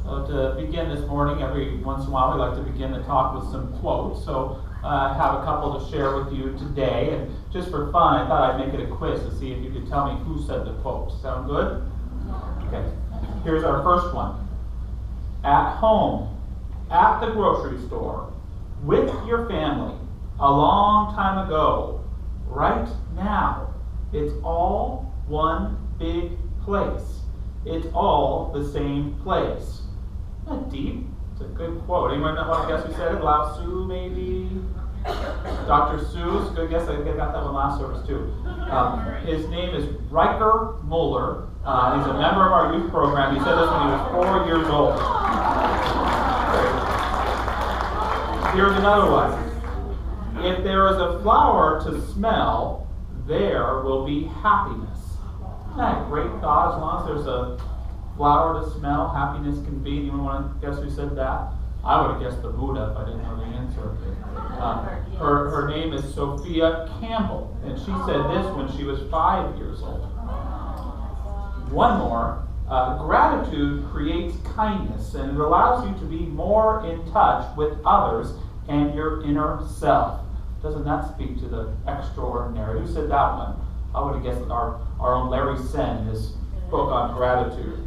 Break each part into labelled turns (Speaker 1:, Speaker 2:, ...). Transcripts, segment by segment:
Speaker 1: To begin this morning, every once in a while we like to begin the talk with some quotes. So I have a couple to share with you today. And just for fun, I thought I'd make it a quiz to see if you could tell me who said the quote. Sound good? Okay. Here's our first one. At home, at the grocery store, with your family, a long time ago, right now, it's all one big place. It's all the same place. Isn't that deep? It's a good quote. Anyone want to guess who said it? Lao Tzu, maybe? Dr. Seuss? Good guess. I got that one last service, too. His name is Riker Muller. He's a member of our youth program. He said this when he was 4 years old. Here's another one. If there is a flower to smell, there will be happiness. Isn't that a great thought? As long as there's a flower to smell, happiness can be. Anyone want to guess who said that? I would have guessed the Buddha if I didn't know the answer. Her name is Sophia Campbell, and she said this when she was 5 years old. One more. Gratitude creates kindness, and it allows you to be more in touch with others and your inner self. Doesn't that speak to the extraordinary? Who said that one? I would have guessed our own Larry Sen in his book on gratitude.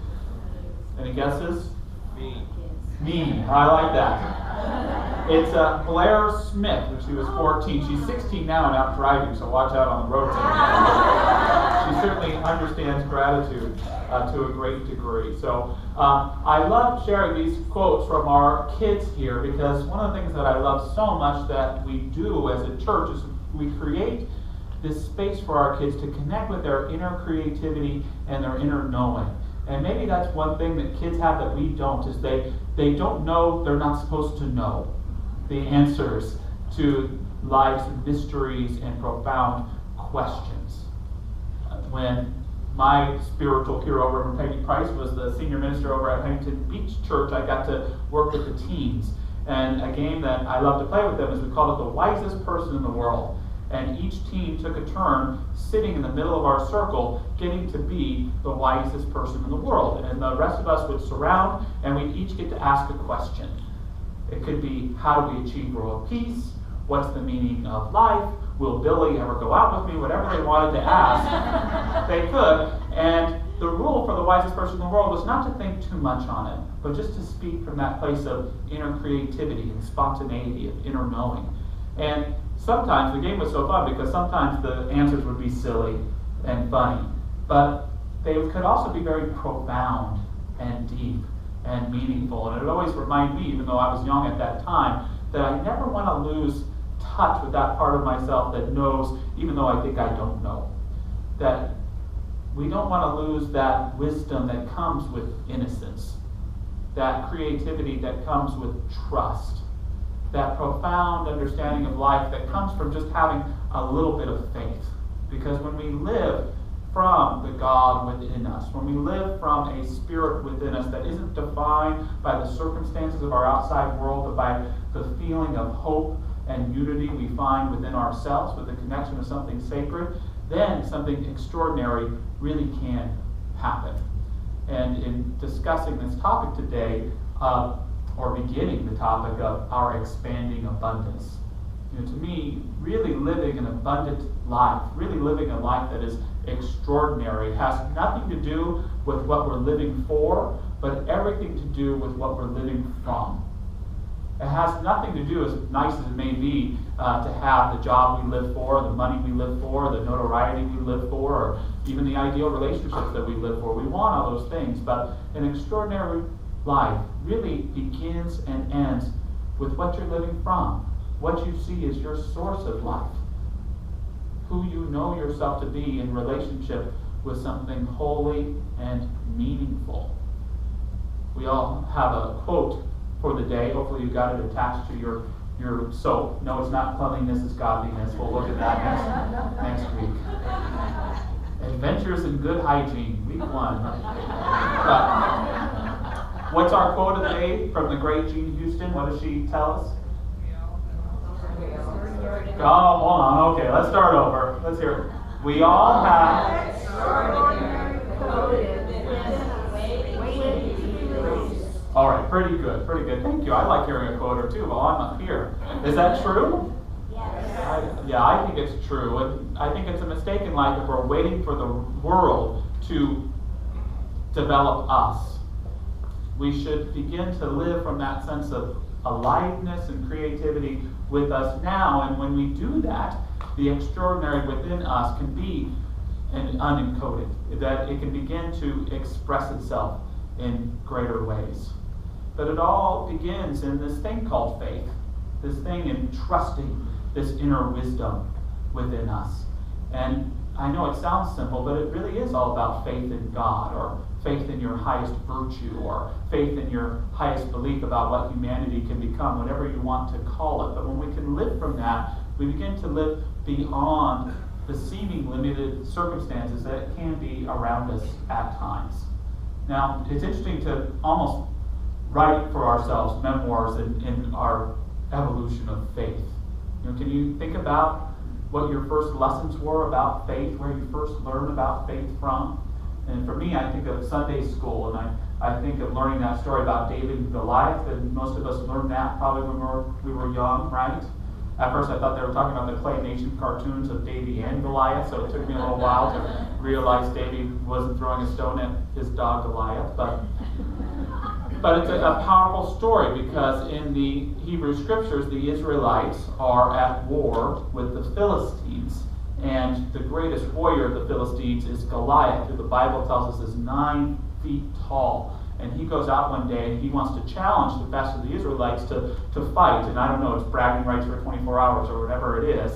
Speaker 1: Any guesses? Me. I like that. It's Blair Smith, when she was 14. She's 16 now and out driving, so watch out on the road today. She certainly understands gratitude to a great degree. So I love sharing these quotes from our kids here because one of the things that I love so much that we do as a church is we create this space for our kids to connect with their inner creativity and their inner knowing. And maybe that's one thing that kids have that we don't, is they don't know, they're not supposed to know the answers to life's mysteries and profound questions. When my spiritual hero, Reverend Peggy Price, was the senior minister over at Huntington Beach Church, I got to work with the teens. And a game that I love to play with them is we call it the wisest person in the world. And each team took a turn sitting in the middle of our circle, getting to be the wisest person in the world. And the rest of us would surround, and we'd each get to ask a question. It could be, how do we achieve world peace? What's the meaning of life? Will Billy ever go out with me? Whatever they wanted to ask, they could. And the rule for the wisest person in the world was not to think too much on it, but just to speak from that place of inner creativity and spontaneity, of inner knowing. And sometimes the game was so fun because sometimes the answers would be silly and funny, but they could also be very profound and deep and meaningful. And it would always remind me, even though I was young at that time, that I never want to lose touch with that part of myself that knows, even though I think I don't know. That we don't want to lose that wisdom that comes with innocence, that creativity that comes with trust, that profound understanding of life that comes from just having a little bit of faith. Because when we live from the God within us, when we live from a spirit within us that isn't defined by the circumstances of our outside world, but by the feeling of hope and unity we find within ourselves, with the connection of something sacred, then something extraordinary really can happen. And in discussing this topic today, or beginning the topic of our expanding abundance. To me, really living an abundant life, really living a life that is extraordinary, has nothing to do with what we're living for, but everything to do with what we're living from. It has nothing to do, as nice as it may be, to have the job we live for, the money we live for, the notoriety we live for, or even the ideal relationships that we live for. We want all those things, but an extraordinary life really begins and ends with what you're living from, what you see as your source of life, who you know yourself to be in relationship with something holy and meaningful. We all have a quote for the day. Hopefully you got it attached to your soap. No, it's not cleanliness, it's godliness. We'll look at that next week. Adventures in Good Hygiene, week 1. What's our quote of the day from the great Jean Houston? What does she tell us? Oh, hold on. Okay, let's start over. Let's hear it. We all have extraordinary coded. All right. right, pretty good, pretty good. Thank you. I like hearing a quote or two while I'm up here. Is that true? I think it's true. And I think it's a mistake in life if we're waiting for the world to develop us. We should begin to live from that sense of aliveness and creativity with us now. And when we do that, the extraordinary within us can be unencoded, that it can begin to express itself in greater ways. But it all begins in this thing called faith, this thing in trusting this inner wisdom within us. And I know it sounds simple, but it really is all about faith in God, or faith in your highest virtue, or faith in your highest belief about what humanity can become, whatever you want to call it. But when we can live from that, we begin to live beyond the seeming limited circumstances that can be around us at times. Now, it's interesting to almost write for ourselves memoirs in our evolution of faith. Can you think about what your first lessons were about faith, where you first learned about faith from? And for me, I think of Sunday school, and I think of learning that story about David and Goliath, and most of us learned that probably when we were young, right? At first I thought they were talking about the claymation cartoons of Davy and Goliath, so it took me a little while to realize Davy wasn't throwing a stone at his dog Goliath. But it's a powerful story, because in the Hebrew Scriptures, the Israelites are at war with the Philistines. And the greatest warrior of the Philistines is Goliath, who the Bible tells us is 9 feet tall. And he goes out one day and he wants to challenge the best of the Israelites to fight. And I don't know, it's bragging rights for 24 hours or whatever it is.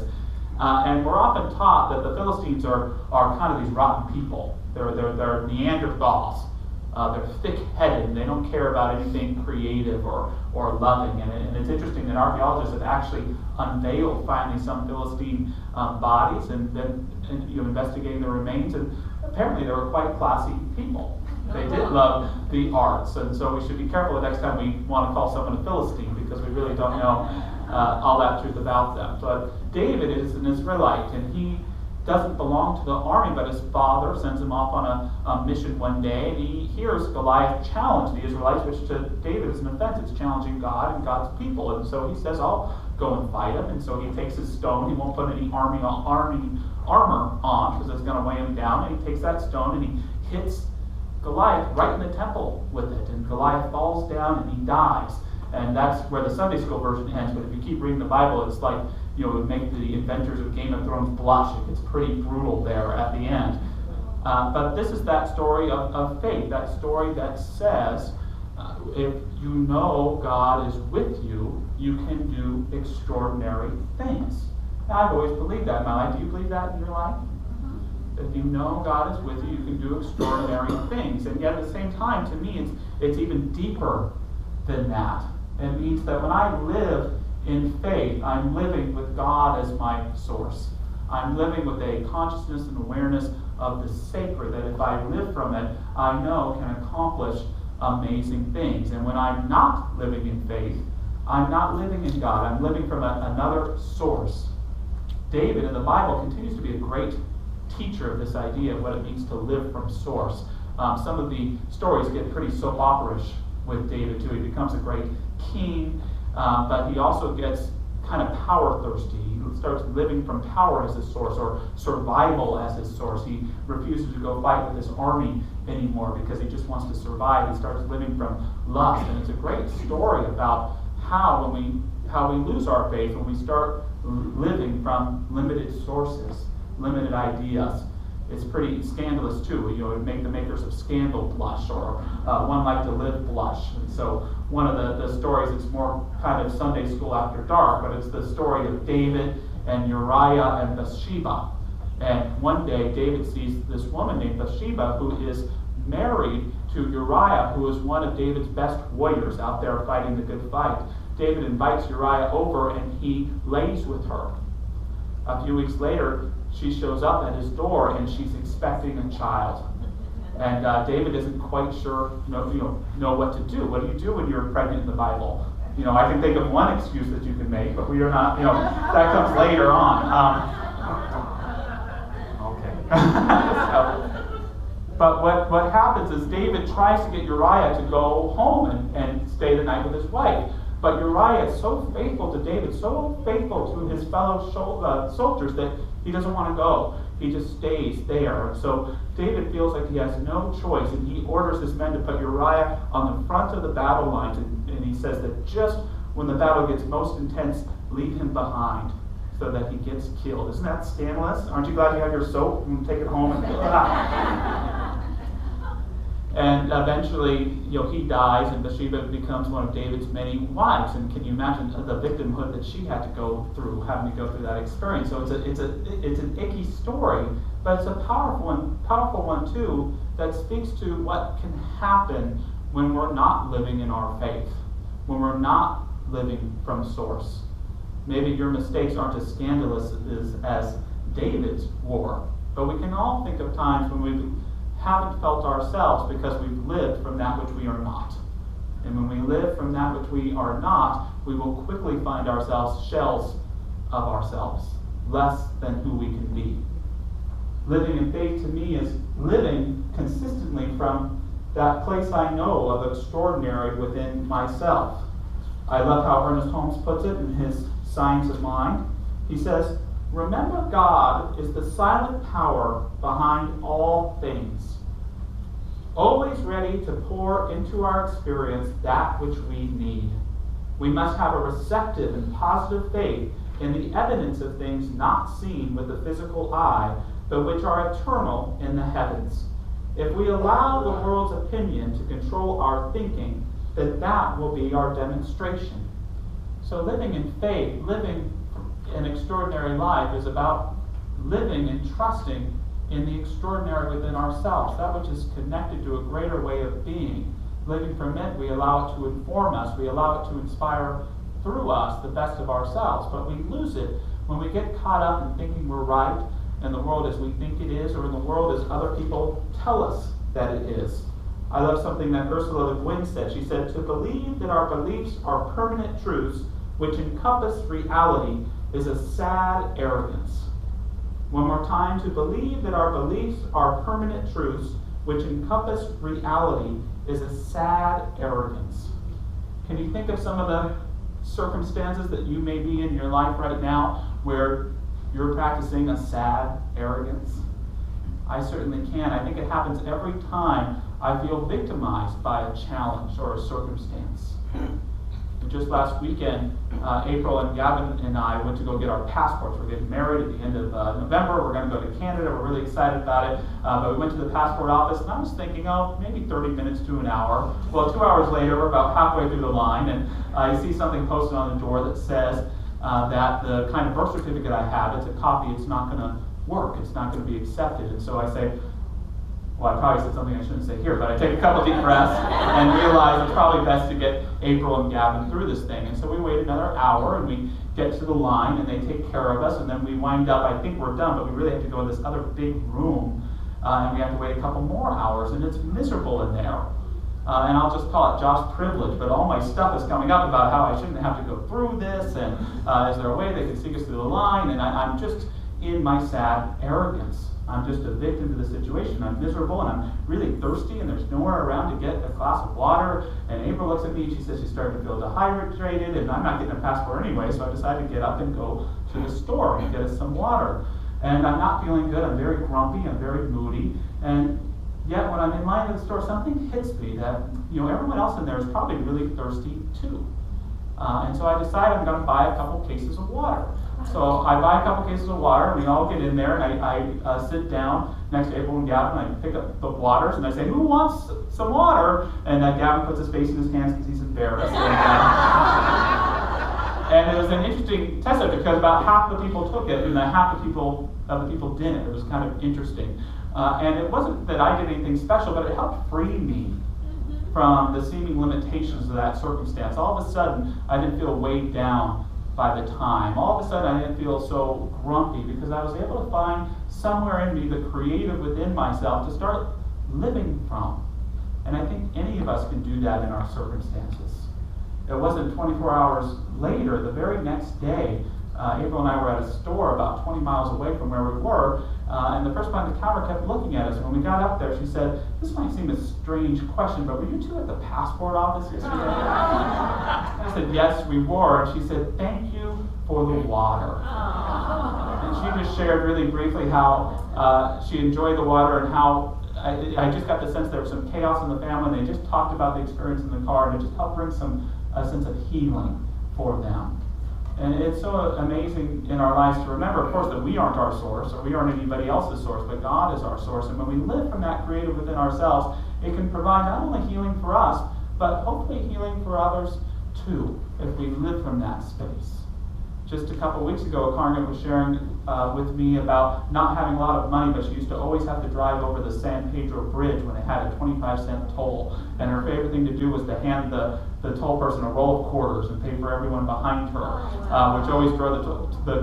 Speaker 1: And we're often taught that the Philistines are kind of these rotten people. They're Neanderthals. They're thick-headed, and they don't care about anything creative or loving. And it's interesting that archaeologists have actually unveiled finally some Philistine bodies and then investigating the remains, and apparently they were quite classy people. They did love the arts, and so we should be careful the next time we want to call someone a Philistine, because we really don't know all that truth about them. But David is an Israelite, and he doesn't belong to the army, but his father sends him off on a mission one day, and he hears Goliath challenge the Israelites, which to David is an offense. It's challenging God and God's people. And so he says, I'll go and fight him. And so he takes his stone. He won't put any armor on, because it's going to weigh him down. And he takes that stone and he hits Goliath right in the temple with it. And Goliath falls down and he dies. And that's where the Sunday school version ends. But if you keep reading the Bible, it's like, it would make the inventors of Game of Thrones blush. It gets pretty brutal there at the end. But this is that story of faith, that story that says, if you know God is with you, you can do extraordinary things. Now, I've always believed that in my life. Do you believe that in your life? If you know God is with you, you can do extraordinary things. And yet at the same time, to me, it's even deeper than that. It means that when I live in faith, I'm living with God as my source. I'm living with a consciousness and awareness of the sacred that if I live from it, I know can accomplish amazing things. And when I'm not living in faith, I'm not living in God. I'm living from another source. David in the Bible continues to be a great teacher of this idea of what it means to live from source. Some of the stories get pretty soap opera-ish with David too. He becomes a great king. But he also gets kind of power thirsty. He starts living from power as his source, or survival as his source. He refuses to go fight with his army anymore because he just wants to survive. He starts living from lust. And it's a great story about how we lose our faith when we start living from limited sources, limited ideas. It's pretty scandalous too. It would make the makers of Scandal blush, or One Life to Live blush. And so one of the stories, it's more kind of Sunday school after dark, but it's the story of David and Uriah and Bathsheba. And one day David sees this woman named Bathsheba who is married to Uriah, who is one of David's best warriors out there fighting the good fight. David invites Uriah over and he lays with her. A few weeks later, she shows up at his door and she's expecting a child. And David isn't quite sure know what to do. What do you do when you're pregnant in the Bible? I can think of one excuse that you can make, but we are not, that comes later on. Okay. But what happens is David tries to get Uriah to go home and stay the night with his wife. But Uriah is so faithful to David, so faithful to his fellow soldiers that he doesn't want to go. He just stays there. So David feels like he has no choice, and he orders his men to put Uriah on the front of the battle lines, and he says that just when the battle gets most intense, leave him behind so that he gets killed. Isn't that scandalous? Aren't you glad you have your soap and take it home and And eventually, he dies, and Bathsheba becomes one of David's many wives. And can you imagine the victimhood that she had to go through, having to go through that experience? So it's an icky story, but it's a powerful one too, that speaks to what can happen when we're not living in our faith, when we're not living from source. Maybe your mistakes aren't as scandalous as David's were, but we can all think of times when we haven't felt ourselves because we've lived from that which we are not. And when we live from that which we are not, we will quickly find ourselves shells of ourselves, less than who we can be. Living in faith to me is living consistently from that place I know of extraordinary within myself. I love how Ernest Holmes puts it in his Science of Mind. He says, "Remember, God is the silent power behind all things, always ready to pour into our experience that which we need. We must have a receptive and positive faith in the evidence of things not seen with the physical eye, but which are eternal in the heavens. If we allow the world's opinion to control our thinking, then that will be our demonstration." So living in faith, living an extraordinary life is about living and trusting in the extraordinary within ourselves, that which is connected to a greater way of being. Living from it, we allow it to inform us, we allow it to inspire through us the best of ourselves, but we lose it when we get caught up in thinking we're right in the world as we think it is, or in the world as other people tell us that it is. I love something that Ursula Le Guin said. She said, "To believe that our beliefs are permanent truths which encompass reality is a sad arrogance." One more time, to believe that our beliefs are permanent truths which encompass reality is a sad arrogance. Can you think of some of the circumstances that you may be in your life right now where you're practicing a sad arrogance? I certainly can. I think it happens every time I feel victimized by a challenge or a circumstance. Just last weekend, April and Gavin and I went to go get our passports. We're getting married at the end of November. We're going to go to Canada. We're really excited about it. But we went to the passport office, and I was thinking, maybe 30 minutes to an hour. Well, 2 hours later, we're about halfway through the line, and I see something posted on the door that says that the kind of birth certificate I have, it's a copy, it's not going to work. It's not going to be accepted. And so I say, well, I probably said something I shouldn't say here, but I take a couple deep breaths and realize it's probably best to get April and Gavin through this thing. And so we wait another hour, and we get to the line, and they take care of us, and then we wind up, I think we're done, but we really have to go to this other big room, and we have to wait a couple more hours, and it's miserable in there. And I'll just call it Josh privilege, but all my stuff is coming up about how I shouldn't have to go through this, and is there a way they can sneak us through the line? And I'm just in my sad arrogance. I'm just a victim to the situation. I'm miserable, and I'm really thirsty, and there's nowhere around to get a glass of water. And April looks at me, and she says she's starting to feel dehydrated, and I'm not getting a passport anyway, so I decided to get up and go to the store and get us some water. And I'm not feeling good. I'm very grumpy. I'm very moody. And yet, when I'm in line at the store, something hits me that, everyone else in there is probably really thirsty too. And so I decide I'm going to buy a couple cases of water. So I buy a couple cases of water, and we all get in there, and I sit down next to April and Gavin, and I pick up the waters, and I say, "Who wants some water?" And Gavin puts his face in his hands because he's embarrassed. And it was an interesting test because about half the people took it, and half the people didn't. It was kind of interesting. And it wasn't that I did anything special, but it helped free me from the seeming limitations of that circumstance. All of a sudden, I didn't feel weighed down by the time. All of a sudden, I didn't feel so grumpy because I was able to find somewhere in me the creative within myself to start living from. And I think any of us can do that in our circumstances. It wasn't 24 hours later, the very next day, April and I were at a store about 20 miles away from where we were, and the person behind the counter kept looking at us. And when we got up there, she said, "This might seem a strange question, but were you two at the passport office yesterday?" I said, "Yes, we were." And she said, "Thank you for the water." And she just shared really briefly how she enjoyed the water and how I just got the sense there was some chaos in the family, and they just talked about the experience in the car, and it just helped bring a sense of healing for them. And it's so amazing in our lives to remember, of course, that we aren't our source, or we aren't anybody else's source, but God is our source. And when we live from that creative within ourselves, it can provide not only healing for us, but hopefully healing for others too, if we live from that space. Just a couple weeks ago, a congregant was sharing with me about not having a lot of money, but she used to always have to drive over the San Pedro Bridge when it had a 25-cent toll. And her favorite thing to do was to hand the toll person a roll of quarters and pay for everyone behind her, which always drove the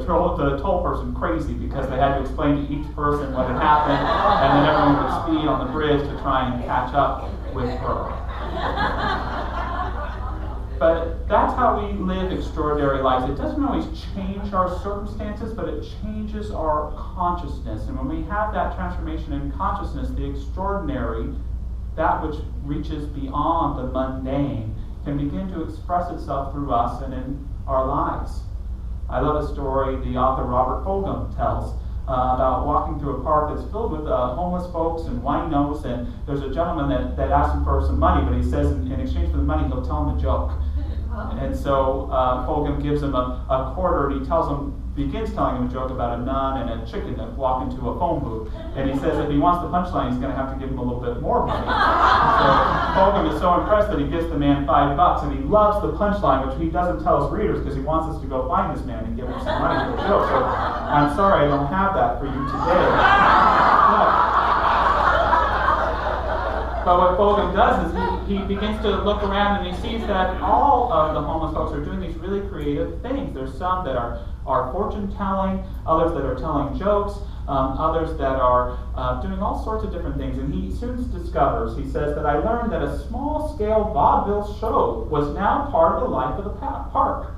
Speaker 1: toll person crazy because they had to explain to each person what had happened, and then everyone would speed on the bridge to try and catch up with her. But that's how we live extraordinary lives. It doesn't always change our circumstances, but it changes our consciousness. And when we have that transformation in consciousness, the extraordinary, that which reaches beyond the mundane, can begin to express itself through us and in our lives. I love a story the author Robert Fulghum tells about walking through a park that's filled with homeless folks and winos, and there's a gentleman that asks him for some money, but he says in exchange for the money he'll tell him a joke. And so Fulghum gives him a quarter, and he begins telling him a joke about a nun and a chicken that walk into a phone booth. And he says if he wants the punchline, he's going to have to give him a little bit more money. So Fulghum is so impressed that he gives the man $5, and he loves the punchline, which he doesn't tell his readers because he wants us to go find this man and give him some money for the joke. So I'm sorry I don't have that for you today. But what Fulghum does is he begins to look around and he sees that all of the homeless folks are doing these really creative things. There's some that are fortune telling, others that are telling jokes, others that are doing all sorts of different things. And he soon discovers, he says, that I learned that a small-scale vaudeville show was now part of the life of the park.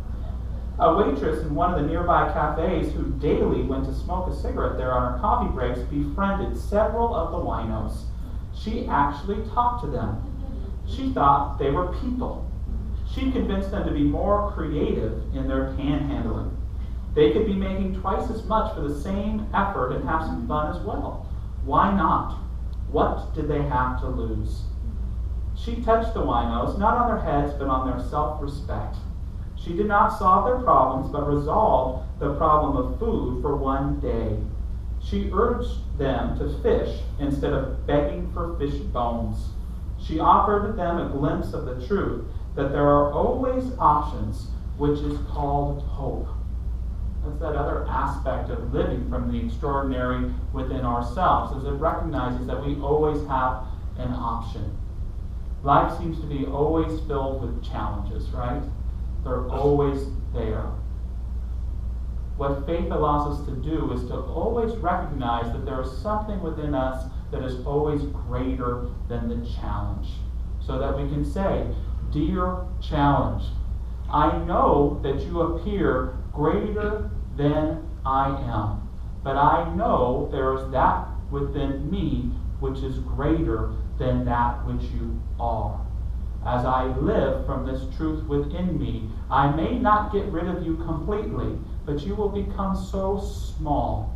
Speaker 1: A waitress in one of the nearby cafes who daily went to smoke a cigarette there on her coffee breaks befriended several of the winos. She actually talked to them. She thought they were people. She convinced them to be more creative in their panhandling. They could be making twice as much for the same effort and have some fun as well. Why not? What did they have to lose? She touched the winos, not on their heads, but on their self-respect. She did not solve their problems, but resolved the problem of food for one day. She urged them to fish instead of begging for fish bones. She offered them a glimpse of the truth that there are always options, which is called hope. That's that other aspect of living from the extraordinary within ourselves, as it recognizes that we always have an option. Life seems to be always filled with challenges, right? They're always there. What faith allows us to do is to always recognize that there is something within us that is always greater than the challenge. So that we can say, "Dear challenge, I know that you appear greater than I am, but I know there is that within me which is greater than that which you are. As I live from this truth within me, I may not get rid of you completely, but you will become so small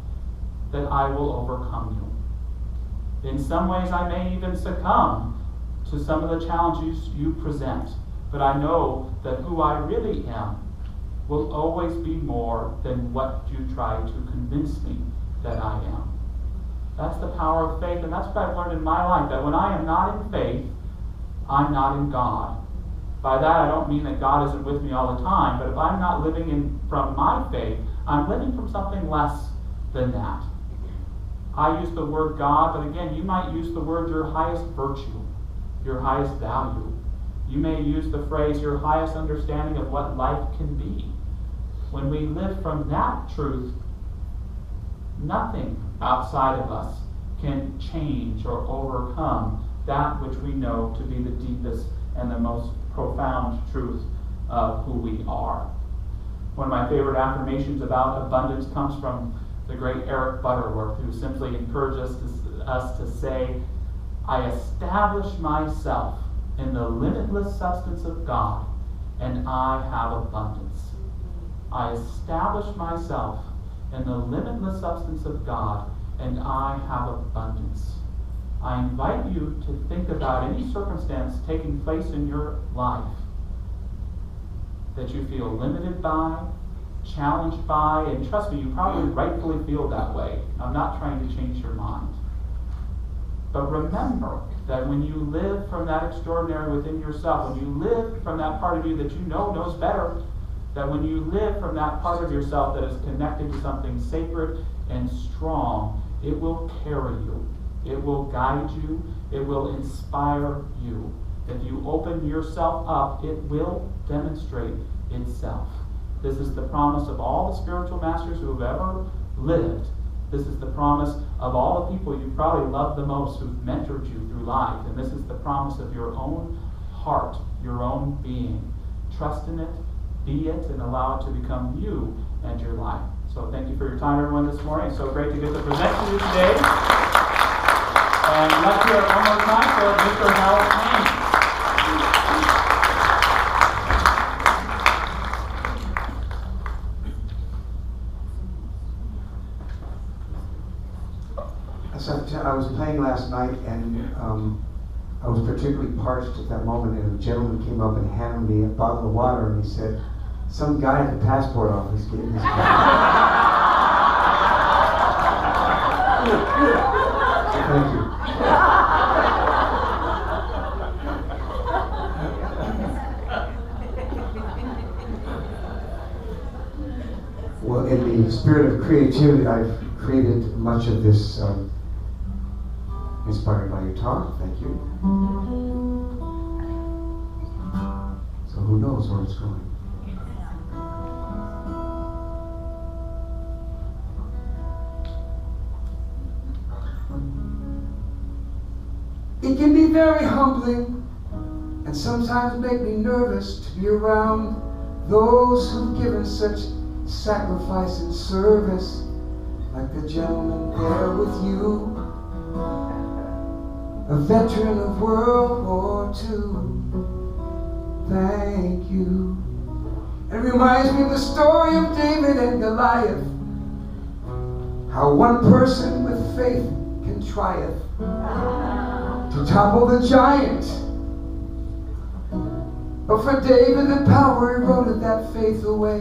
Speaker 1: that I will overcome you. In some ways, I may even succumb to some of the challenges you present, but I know that who I really am will always be more than what you try to convince me that I am." That's the power of faith, and that's what I've learned in my life, that when I am not in faith, I'm not in God. By that, I don't mean that God isn't with me all the time, but if I'm not living from my faith, I'm living from something less than that. I use the word God, but again, you might use the word your highest virtue, your highest value. You may use the phrase your highest understanding of what life can be. When we live from that truth, nothing outside of us can change or overcome that which we know to be the deepest and the most profound truth of who we are. One of my favorite affirmations about abundance comes from the great Eric Butterworth, who simply encourages us to say, I establish myself in the limitless substance of God, and I have abundance. I establish myself in the limitless substance of God, and I have abundance. I invite you to think about any circumstance taking place in your life that you feel limited by, challenged by, and trust me, you probably rightfully feel that way. I'm not trying to change your mind. But remember that when you live from that extraordinary within yourself, when you live from that part of you that you know knows better, that when you live from that part of yourself that is connected to something sacred and strong, it will carry you. It will guide you. It will inspire you. If you open yourself up, it will demonstrate itself. This is the promise of all the spiritual masters who have ever lived. This is the promise of all the people you probably love the most who've mentored you through life. And this is the promise of your own heart, your own being. Trust in it, be it, and allow it to become you and your life. So thank you for your time, everyone, this morning. It's so great to get to present to you today. And let's hear it one more time for Mr. Harold Payne.
Speaker 2: I was playing last night, and I was particularly parched at that moment, and a gentleman came up and handed me a bottle of water, and he said, some guy at the passport office gave this to me. Thank you. Well, in the spirit of creativity, I've created much of this inspired by your talk. Thank you. So who knows where it's going? It can be very humbling and sometimes make me nervous to be around those who've given such sacrifice and service, like the gentleman there with you, a veteran of World War II. Thank you. It reminds me of the story of David and Goliath, how one person with faith can triumph to topple the giant. But for David, the power eroded that faith away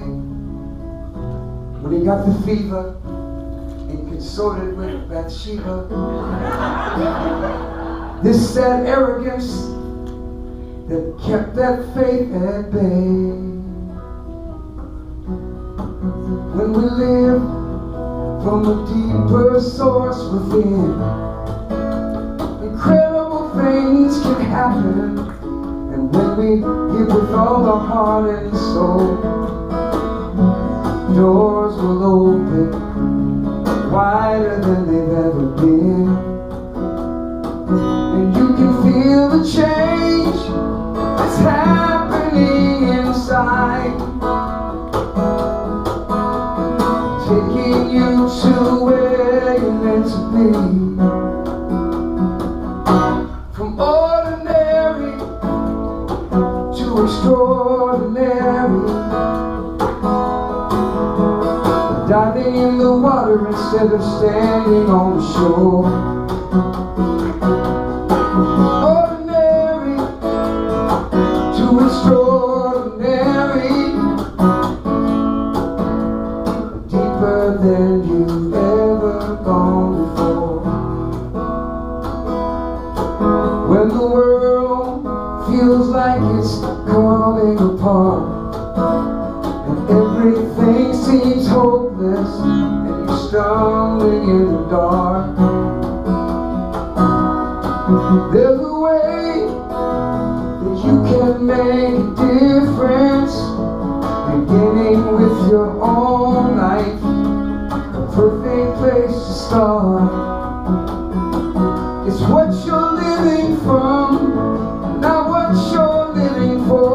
Speaker 2: when he got the fever and consorted with Bathsheba. This sad arrogance that kept that faith at bay. When we live from a deeper source within, incredible things can happen. And when we give with all our heart and soul, doors will open wider than they've ever been. And you can feel the change that's happening inside, taking you to where you're meant to be. From ordinary to extraordinary, diving in the water instead of standing on the shore. Ordinary to extraordinary, deeper than you've ever gone before. When the world feels like it's coming apart, and everything seems hopeless, and you're stumbling in the dark, there's a way that you can make a difference, beginning with your own life, a perfect place to start. It's what you're living from, not what you're living for.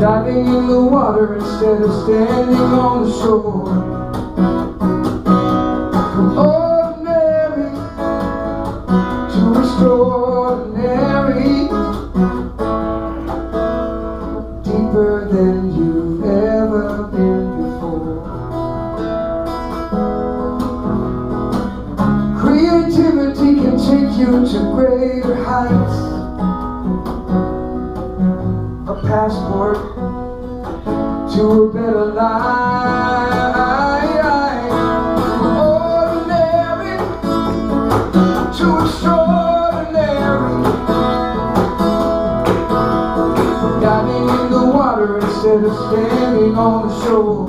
Speaker 2: Diving in the water instead of standing on the shore. From ordinary to extraordinary, deeper than you've ever been before. Creativity can take you to greater heights. A passport to a better life. From ordinary to extraordinary, diving in the water instead of standing on the shore.